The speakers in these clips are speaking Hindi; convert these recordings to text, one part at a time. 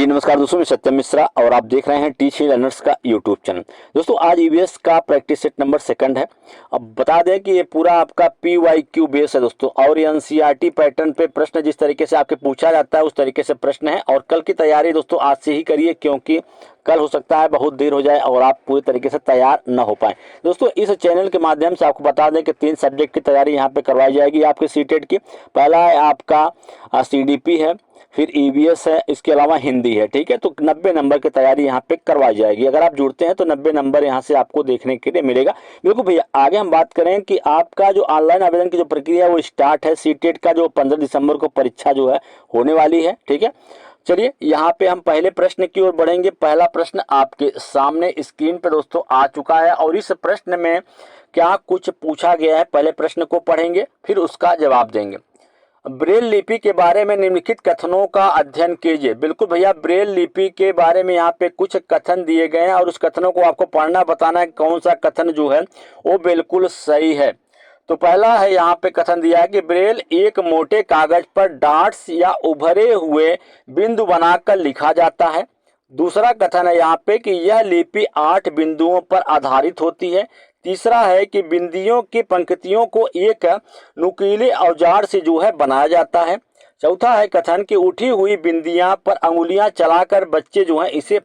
जी नमस्कार दोस्तों, मैं सत्यम मिश्रा और आप देख रहे हैं टीच लर्नर्स का यूट्यूब चैनल। दोस्तों आज ईवीएस का प्रैक्टिस सेट नंबर 2 है। अब बता दें कि ये पूरा आपका PYQ बेस है दोस्तों, और ये NCERT पैटर्न पे प्रश्न जिस तरीके से आपके पूछा जाता है उस तरीके से प्रश्न है। और कल की तैयारी दोस्तों आज से ही करिए, क्योंकि कल हो सकता है बहुत देर हो जाए और आप पूरी तरीके से तैयार न हो पाए। दोस्तों इस चैनल के माध्यम से आपको बता दें कि 3 सब्जेक्ट की तैयारी यहाँ पे करवाई जाएगी आपके सीटेट की। पहला है आपका CDP है, फिर EVS है, इसके अलावा हिंदी है। ठीक है, तो 90 नंबर की तैयारी यहाँ पे करवाई जाएगी। अगर आप जुड़ते हैं तो 90 नंबर यहाँ से आपको देखने के लिए मिलेगा। बिल्कुल भैया, आगे हम बात करें कि आपका जो ऑनलाइन आवेदन की जो प्रक्रिया है वो स्टार्ट है। सीटेट का जो 15 दिसंबर को परीक्षा जो है होने वाली है। ठीक है, चलिए यहाँ पे हम पहले प्रश्न की ओर बढ़ेंगे। पहला प्रश्न आपके सामने स्क्रीन पे दोस्तों आ चुका है, और इस प्रश्न में क्या कुछ पूछा गया है पहले प्रश्न को पढ़ेंगे, फिर उसका जवाब देंगे। ब्रेल लिपि के बारे में निम्नलिखित कथनों का अध्ययन कीजिए। बिल्कुल भैया, ब्रेल लिपि के बारे में यहाँ पे कुछ कथन दिए गए हैं और उस कथनों को आपको पढ़ना बताना है कौन सा कथन जो है वो बिल्कुल सही है। तो पहला है यहाँ पे कथन दिया है कि ब्रेल एक मोटे कागज पर डॉट्स या उभरे हुए बिंदु बनाकर लिखा जाता है। दूसरा कथन है यहाँ पे कि यह लिपि 8 बिंदुओं पर आधारित होती है। तीसरा है कि बिंदियों की पंक्तियों को एक नुकीले औजार से जो है बनाया जाता है। चौथा है कथन कि उठी हुई बिंदियां पर अंगुलियां चलाकर बच्चे जो है इसे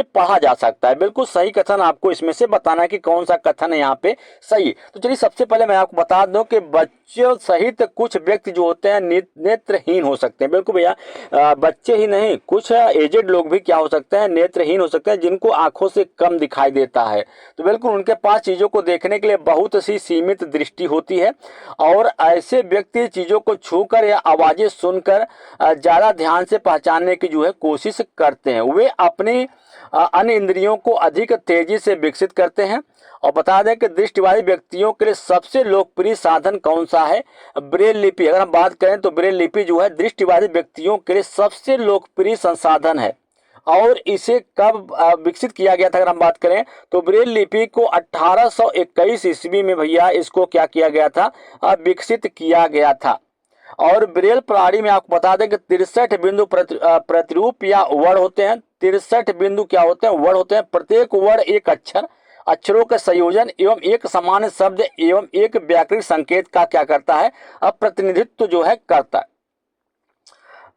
पढ़ा जा सकता है। बिल्कुल सही कथन आपको इसमें से बताना है कि कौन सा कथन है यहाँ पे सही। तो चलिए सबसे पहले मैं आपको बता दूं कि बच्चों सहित कुछ व्यक्ति जो होते हैं नेत्रहीन हो सकते हैं। बिल्कुल भैया, बच्चे ही नहीं, कुछ एजेड लोग भी क्या हो सकते हैं, नेत्रहीन हो सकते हैं, जिनको आंखों से कम दिखाई देता है। तो बिल्कुल उनके पास चीजों को देखने के लिए बहुत सी सीमित दृष्टि होती है, और ऐसे व्यक्ति चीजों को छूकर या आवाजें सुनकर ज्यादा ध्यान से पहचानने की जो है कोशिश करते हैं। वे अपनी अन्य इंद्रियों को अधिक तेजी से विकसित करते हैं। और बता दें कि दृष्टिवादी व्यक्तियों के लिए सबसे लोकप्रिय साधन कौन सा है, ब्रेल लिपि। अगर हम बात करें तो ब्रेल लिपि जो है दृष्टिवादी व्यक्तियों के लिए सबसे लोकप्रिय संसाधन है। और इसे कब विकसित किया गया था, अगर हम बात करें तो ब्रेल लिपि को 1821 ईस्वी में भैया इसको क्या किया गया था, विकसित किया गया था। और ब्रेल प्रणाली में आपको बता दें कि 63 बिंदु प्रतिरूप या वर्ण होते हैं। 63 बिंदु क्या होते हैं, वर्ण होते हैं। प्रत्येक वर्ण एक अक्षरों के संयोजन एवं एक सामान्य शब्द एवं एक व्याकरणिक संकेत का क्या करता है, प्रतिनिधित्व जो है करता है।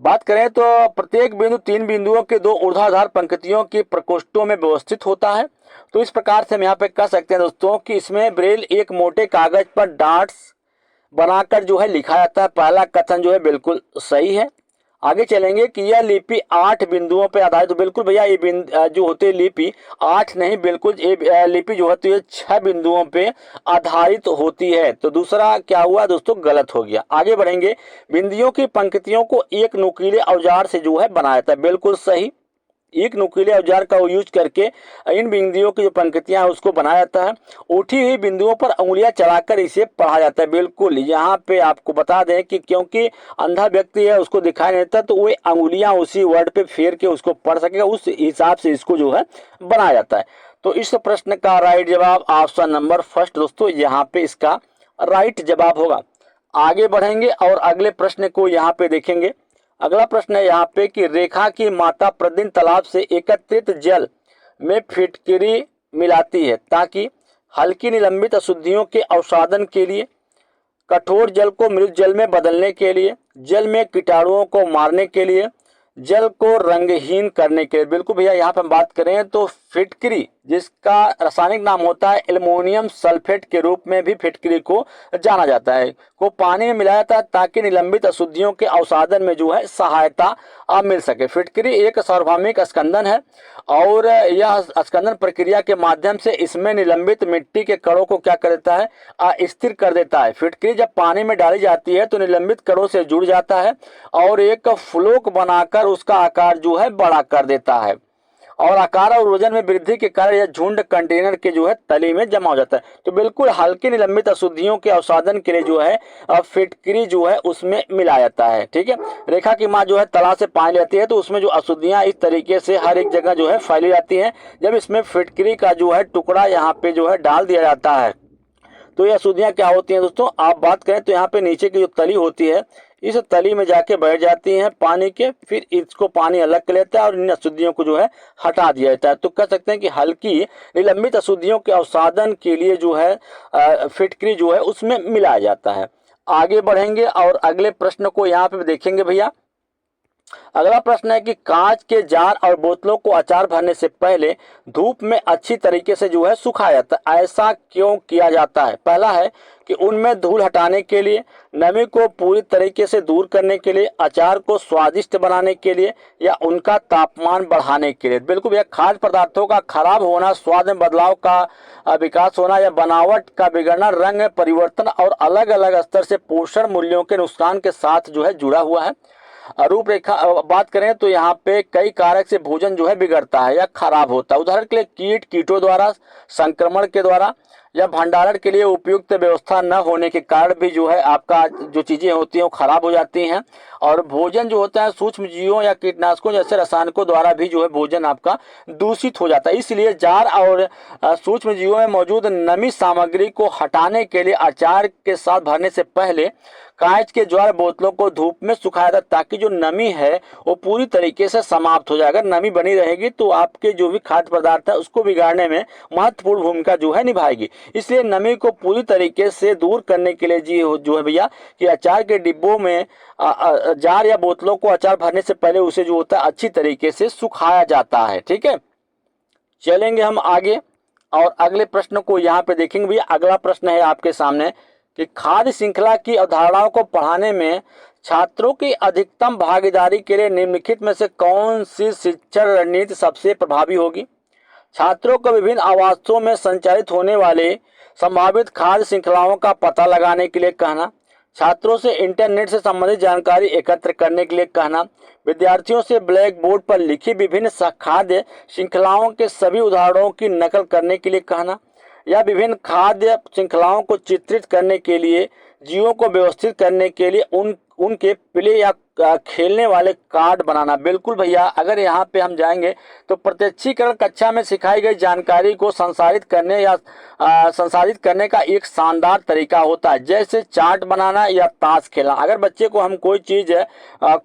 बात करें तो प्रत्येक बिंदु 3 बिंदुओं के 2 ऊर्ध्वाधर पंक्तियों के प्रकोष्ठों में व्यवस्थित होता है। तो इस प्रकार से हम यहाँ पे कह सकते हैं दोस्तों कि इसमें ब्रेल एक मोटे कागज पर डॉट्स बनाकर जो है लिखा जाता है। पहला कथन जो है बिल्कुल सही है। आगे चलेंगे कि यह लिपि 8 बिंदुओं पर आधारित। तो बिल्कुल भैया ये जो होते हैं लिपि 8 नहीं, बिल्कुल ये लिपि जो होती है 6 बिंदुओं पे आधारित होती है। तो दूसरा क्या हुआ दोस्तों, गलत हो गया। आगे बढ़ेंगे, बिंदियों की पंक्तियों को एक नुकीले औजार से जो है बनाया था। बिल्कुल सही, एक नुकीले औजार का यूज करके इन बिंदुओं की जो पंक्तियां हैं उसको बनाया जाता है। उठी हुई बिंदुओं पर अंगुलियां चलाकर इसे पढ़ा जाता है। बिल्कुल यहाँ पे आपको बता दें कि क्योंकि अंधा व्यक्ति है उसको दिखाई नहीं देता, तो वे अंगुलियां उसी वर्ड पे फेर के उसको पढ़ सकेगा, उस हिसाब से इसको जो है बनाया जाता है। तो इस प्रश्न का राइट जवाब ऑप्शन नंबर फर्स्ट दोस्तों यहाँ पे इसका राइट जवाब होगा। आगे बढ़ेंगे और अगले प्रश्न को यहाँ पे देखेंगे। अगला प्रश्न है यहाँ पे कि रेखा की माता प्रतिदिन तालाब से एकत्रित जल में फिटकरी मिलाती है ताकि हल्की निलंबित अशुद्धियों के अवसादन के लिए, कठोर जल को मृत जल में बदलने के लिए, जल में कीटाणुओं को मारने के लिए, जल को रंगहीन करने के लिए। बिल्कुल भैया, यहाँ पे हम बात करें तो फिटकरी, जिसका रासायनिक नाम होता है एल्युमिनियम सल्फेट के रूप में भी फिटकरी को जाना जाता है, को पानी में मिलाया जाता है ताकि निलंबित अशुद्धियों के अवसादन में जो है सहायता मिल सके। फिटकरी एक सार्वभौमिक स्कंदन है, और यह स्कंदन प्रक्रिया के माध्यम से इसमें निलंबित मिट्टी के कणों को क्या कर देता है, स्थिर कर देता है। फिटकरी जब पानी में डाली जाती है तो निलंबित कणों से जुड़ जाता है और एक फ्लोक बनाकर उसका आकार जो है बड़ा कर देता है, और आकार और वजन में वृद्धि के कारण यह झुंड कंटेनर के जो है तली में जमा हो जाता है। तो बिल्कुल हल्के निलंबित अशुद्धियों के अवसादन के लिए जो है फिटकरी जो है उसमें मिलाया जाता है। ठीक है, रेखा की माँ जो है तालाब से पानी लेती है तो उसमें जो अशुद्धियां इस तरीके से हर एक जगह जो है फैली जाती है। जब इसमें फिटकरी का जो है टुकड़ा यहाँ पे जो है डाल दिया जाता है तो ये अशुद्धियां क्या होती हैं दोस्तों, आप बात करें तो यहाँ पे नीचे की जो तली होती है इस तली में जाके बैठ जाती हैं पानी के, फिर इसको पानी अलग कर लेता है और इन अशुद्धियों को जो है हटा दिया जाता है। तो कह सकते हैं कि हल्की निलंबित अशुद्धियों के अवसादन के लिए जो है फिटकरी जो है उसमें मिलाया जाता है। आगे बढ़ेंगे और अगले प्रश्न को यहाँ पे देखेंगे भैया। अगला प्रश्न है कि कांच के जार और बोतलों को अचार भरने से पहले धूप में अच्छी तरीके से जो है सुखाया जाता है। ऐसा क्यों किया जाता है? पहला है कि उनमें धूल हटाने के लिए, नमी को पूरी तरीके से दूर करने के लिए, अचार को स्वादिष्ट बनाने के लिए, या उनका तापमान बढ़ाने के लिए। बिल्कुल भैया, खाद्य पदार्थों का खराब होना, स्वाद में बदलाव का विकास होना या बनावट का बिगड़ना, रंग में परिवर्तन और अलग अलग स्तर से पोषण मूल्यों के नुकसान के साथ जो है जुड़ा हुआ है। रूपरेखा बात करें तो यहाँ पे कई कारक से भोजन जो है बिगड़ता है या खराब होता है। उदाहरण के लिए कीटों द्वारा, संक्रमण के द्वारा, या भंडारण के लिए उपयुक्त व्यवस्था न होने के कारण भी जो है आपका जो चीजें होती हैं वो खराब हो जाती हैं। और भोजन जो होता है सूक्ष्म जीवों या कीटनाशकों जैसे रसायनों द्वारा भी जो है भोजन आपका दूषित हो जाता है। इसलिए जार और सूक्ष्म जीवों में मौजूद नमी सामग्री को हटाने के लिए अचार के साथ भरने से पहले कांच के ज्वार बोतलों को धूप में सुखाया था, ताकि जो नमी है वो पूरी तरीके से समाप्त हो जाए। अगर नमी बनी रहेगी तो आपके जो भी खाद्य पदार्थ है उसको बिगाड़ने में महत्वपूर्ण भूमिका जो है निभाएगी। इसलिए नमी को पूरी तरीके से दूर करने के लिए जी जो है भैया कि अचार के डिब्बों में जार या बोतलों को अचार भरने से पहले उसे जो होता है अच्छी तरीके से सुखाया जाता है। ठीक है, चलेंगे हम आगे और अगले प्रश्न को यहाँ पे देखेंगे भैया। अगला प्रश्न है आपके सामने कि खाद्य श्रृंखला की अवधारणाओं को पढ़ाने में छात्रों की अधिकतम भागीदारी के लिए निम्नलिखित में से कौन सी शिक्षण रणनीति सबसे प्रभावी होगी? छात्रों को विभिन्न आवासों में संचालित होने वाले संभावित खाद्य श्रृंखलाओं का पता लगाने के लिए कहना, छात्रों से इंटरनेट से संबंधित जानकारी एकत्र करने के लिए कहना, विद्यार्थियों से ब्लैक बोर्ड पर लिखी विभिन्न खाद्य श्रृंखलाओं के सभी उदाहरणों की नकल करने के लिए कहना, या विभिन्न खाद्य श्रृंखलाओं को चित्रित करने के लिए, जीवों को व्यवस्थित करने के लिए उनके प्ले या खेलने वाले कार्ड बनाना। बिल्कुल भैया, अगर यहाँ पे हम जाएंगे तो प्रत्यक्षीकरण कक्षा में सिखाई गई जानकारी को संसाधित करने या संसाधित करने का एक शानदार तरीका होता है, जैसे चार्ट बनाना या ताश खेलना। अगर बच्चे को हम कोई चीज़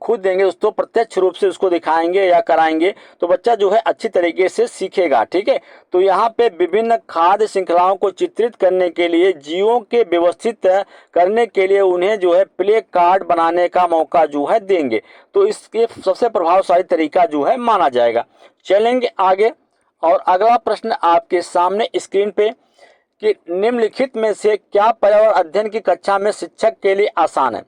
खुद देंगे उसको प्रत्यक्ष रूप से उसको दिखाएंगे या कराएंगे तो बच्चा जो है अच्छी तरीके से सीखेगा। ठीक है, तो यहाँ पे विभिन्न खाद्य श्रृंखलाओं को चित्रित करने के लिए, जीवों के व्यवस्थित करने के लिए उन्हें जो है प्ले कार्ड बनाने का मौका जो है देंगे, तो इसके सबसे प्रभावशाली तरीका जो है माना जाएगा। चलेंगे आगे और अगला प्रश्न आपके सामने स्क्रीन पे कि निम्नलिखित में से क्या पर्यावरण अध्ययन की कक्षा में शिक्षक के लिए आसान है?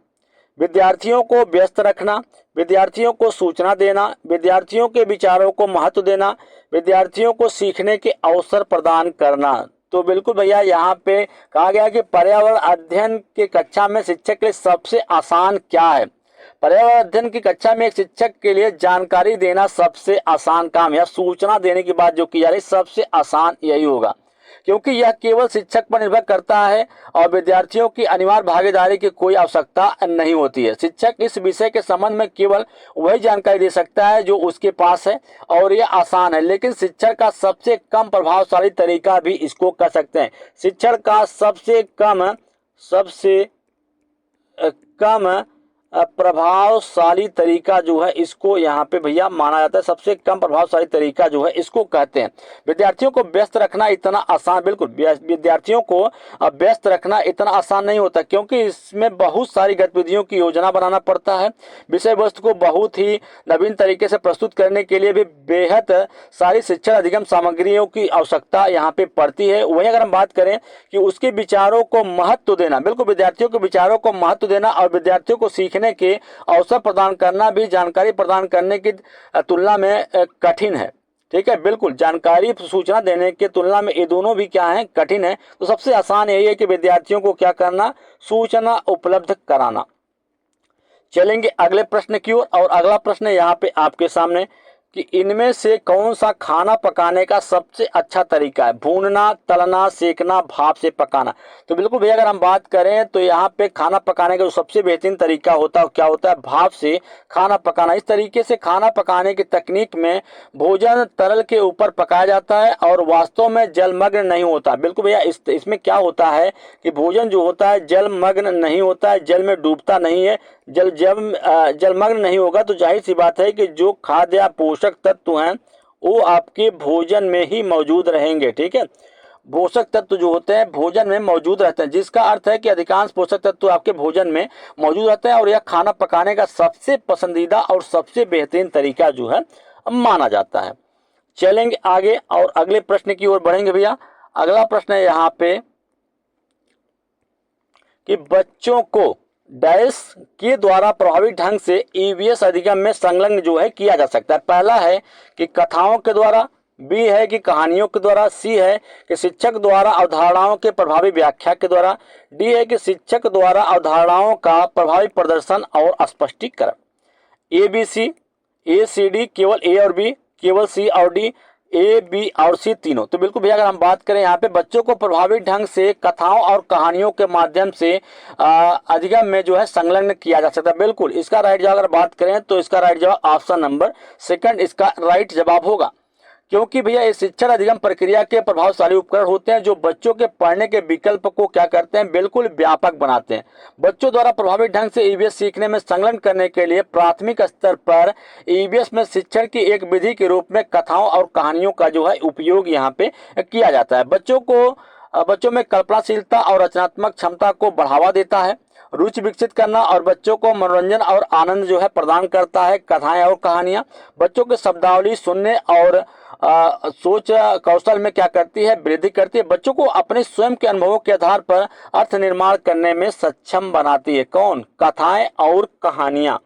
विद्यार्थियों को व्यस्त रखना, विद्यार्थियों को सूचना देना, विद्यार्थियों के विचारों को महत्व देना, विद्यार्थियों को सीखने के अवसर प्रदान करना। तो बिल्कुल भैया, यहाँ पे कहा गया कि पर्यावरण अध्ययन के कक्षा में शिक्षक के लिए सबसे आसान क्या है? पर्यावरण अध्ययन की कक्षा में एक शिक्षक के लिए जानकारी देना सबसे आसान काम या सूचना देने की बात जो की जा रही सबसे आसान यही होगा, क्योंकि यह केवल शिक्षक पर निर्भर करता है और विद्यार्थियों की अनिवार्य भागीदारी की कोई आवश्यकता नहीं होती है। शिक्षक इस विषय के संबंध में केवल वही जानकारी दे सकता है जो उसके पास है और यह आसान है, लेकिन शिक्षण का सबसे कम प्रभावशाली तरीका भी इसको कह सकते हैं। शिक्षण का सबसे कम प्रभावशाली तरीका जो है इसको यहाँ पे भैया माना जाता है, सबसे कम प्रभावशाली तरीका जो है इसको कहते हैं। विद्यार्थियों को व्यस्त रखना इतना आसान, बिल्कुल विद्यार्थियों को व्यस्त रखना इतना आसान नहीं होता, क्योंकि इसमें बहुत सारी गतिविधियों की योजना बनाना पड़ता है। विषय वस्तु को बहुत ही नवीन तरीके से प्रस्तुत करने के लिए भी बेहद सारी शिक्षण अधिगम सामग्रियों की आवश्यकता यहाँ पे पड़ती है। वहीं अगर हम बात करें कि उसके विचारों को महत्व देना, बिल्कुल विद्यार्थियों के विचारों को महत्व देना और विद्यार्थियों को सीखने के अवसर प्रदान करना भी जानकारी प्रदान करने की तुलना में कठिन है। ठीक है, बिल्कुल जानकारी सूचना देने की तुलना में ये दोनों भी क्या है, कठिन है। तो सबसे आसान यही है कि विद्यार्थियों को क्या करना, सूचना उपलब्ध कराना। चलेंगे अगले प्रश्न की ओर और अगला प्रश्न यहाँ पे आपके सामने कि इनमें से कौन सा खाना पकाने का सबसे अच्छा तरीका है? भूनना, तलना, सेकना, भाप से पकाना। तो बिल्कुल भैया अगर हम बात करें तो यहाँ पे खाना पकाने का जो सबसे बेहतरीन तरीका होता है क्या होता है? भाप से खाना पकाना। इस तरीके से खाना पकाने की तकनीक में भोजन तरल के ऊपर पकाया जाता है और वास्तव में जलमग्न नहीं होता। बिल्कुल भैया इसमें क्या होता है कि भोजन जो होता है जलमग्न नहीं होता है, जल में डूबता नहीं है। जलमग्न नहीं होगा तो जाहिर सी बात है कि जो खाद्य या पोषक तत्व हैं वो आपके भोजन में ही मौजूद रहेंगे। ठीक है, पोषक तत्व जो होते हैं भोजन में मौजूद रहते हैं, जिसका अर्थ है कि अधिकांश पोषक तत्व आपके भोजन में मौजूद रहते हैं और यह खाना पकाने का सबसे पसंदीदा और सबसे बेहतरीन तरीका जो है माना जाता है। चलेंगे आगे और अगले प्रश्न की ओर बढ़ेंगे भैया। अगला प्रश्न है यहाँ पे कि बच्चों को डैश के द्वारा प्रभावी ढंग से ईवीएस अधिगम में संलग्न जो है किया जा सकता है। पहला है कि कथाओं के द्वारा, बी है कि कहानियों के द्वारा, सी है कि शिक्षक द्वारा अवधारणाओं के प्रभावी व्याख्या के द्वारा, डी है कि शिक्षक द्वारा अवधारणाओं का प्रभावी प्रदर्शन और स्पष्टीकरण। A B C, A C D, केवल ए और बी, केवल सी और डी, ए बी और सी तीनों। तो बिल्कुल भैया अगर हम बात करें यहाँ पे बच्चों को प्रभावी ढंग से कथाओं और कहानियों के माध्यम से अधिगम में जो है संलग्न किया जा सकता है। बिल्कुल इसका राइट जवाब अगर बात करें तो इसका राइट जवाब ऑप्शन नंबर सेकंड इसका राइट जवाब होगा, क्योंकि भैया ये शिक्षण अधिगम प्रक्रिया के प्रभावशाली उपकरण होते हैं जो बच्चों के पढ़ने के विकल्प को क्या करते हैं? बिल्कुल व्यापक बनाते हैं। बच्चों द्वारा प्रभावी ढंग से ईवीएस सीखने में संलग्न करने के लिए प्राथमिक स्तर पर ईवीएस में शिक्षण की एक विधि के रूप में कथाओं और कहानियों का जो है उपयोग यहाँ पे किया जाता है। बच्चों में कल्पनाशीलता और रचनात्मक क्षमता को बढ़ावा देता है, रुचि विकसित करना और बच्चों को मनोरंजन और आनंद जो है प्रदान करता है। कथाएं और कहानियां बच्चों के शब्दावली सुनने और सोच कौशल में क्या करती है? वृद्धि करती है। बच्चों को अपने स्वयं के अनुभवों के आधार पर अर्थ निर्माण करने में सक्षम बनाती है। कौन? कथाएं और कहानियां।